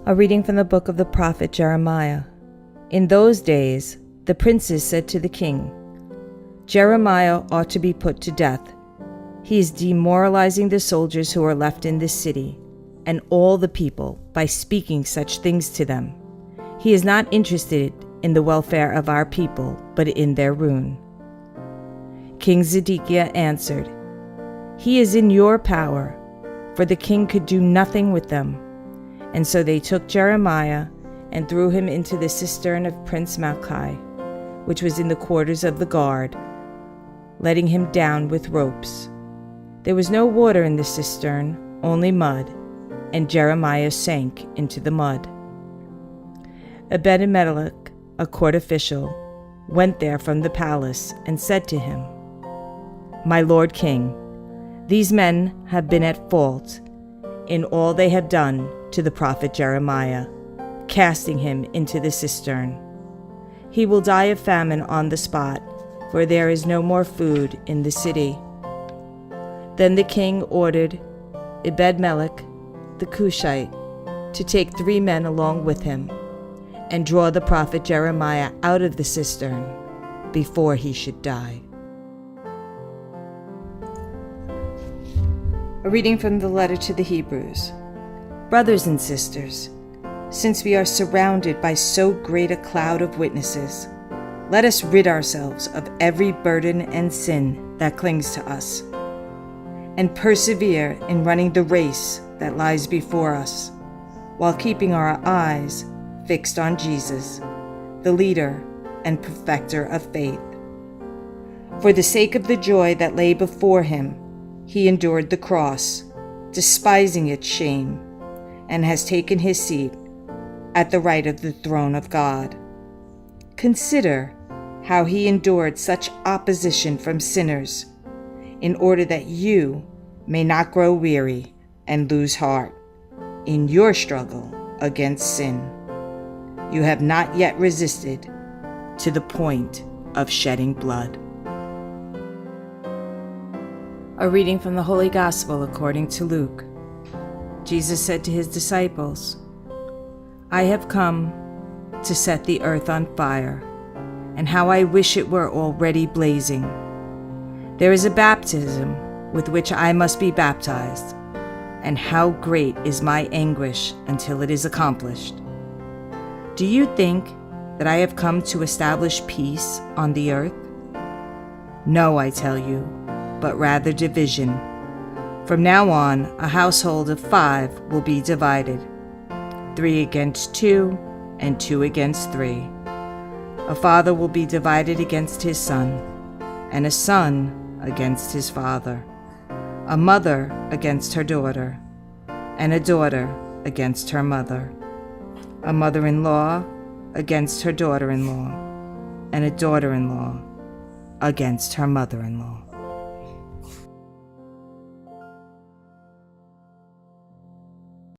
A reading from the book of the prophet Jeremiah. In those days, the princes said to the king, "Jeremiah ought to be put to death. He is demoralizing the soldiers who are left in this city, and all the people, by speaking such things to them. He is not interested in the welfare of our people, but in their ruin." King Zedekiah answered, "He is in your power, for the king could do nothing with them." And so they took Jeremiah and threw him into the cistern of Prince Malchi, which was in the quarters of the guard, letting him down with ropes. There was no water in the cistern, only mud, and Jeremiah sank into the mud. Ebed-Melech, a court official, went there from the palace and said to him, "My lord king, these men have been at fault in all they have done to the prophet Jeremiah, casting him into the cistern. He will die of famine on the spot, for there is no more food in the city." Then the king ordered Ebed-Melech the Cushite to take 3 men along with him and draw the prophet Jeremiah out of the cistern before he should die. A reading from the letter to the Hebrews. Brothers and sisters, since we are surrounded by so great a cloud of witnesses, let us rid ourselves of every burden and sin that clings to us, and persevere in running the race that lies before us, while keeping our eyes fixed on Jesus, the leader and perfecter of faith. For the sake of the joy that lay before him, he endured the cross, despising its shame, and has taken his seat at the right of the throne of God. Consider how he endured such opposition from sinners, in order that you may not grow weary and lose heart in your struggle against sin. You have not yet resisted to the point of shedding blood. A reading from the Holy Gospel according to Luke. Jesus said to his disciples, "I have come to set the earth on fire, and how I wish it were already blazing. There is a baptism with which I must be baptized, and how great is my anguish until it is accomplished. Do you think that I have come to establish peace on the earth? No, I tell you, but rather division. From now on, a household of 5 will be divided, 3 against 2, and 2 against 3. A father will be divided against his son, and a son against his father, a mother against her daughter, and a daughter against her mother, a mother-in-law against her daughter-in-law, and a daughter-in-law against her mother-in-law."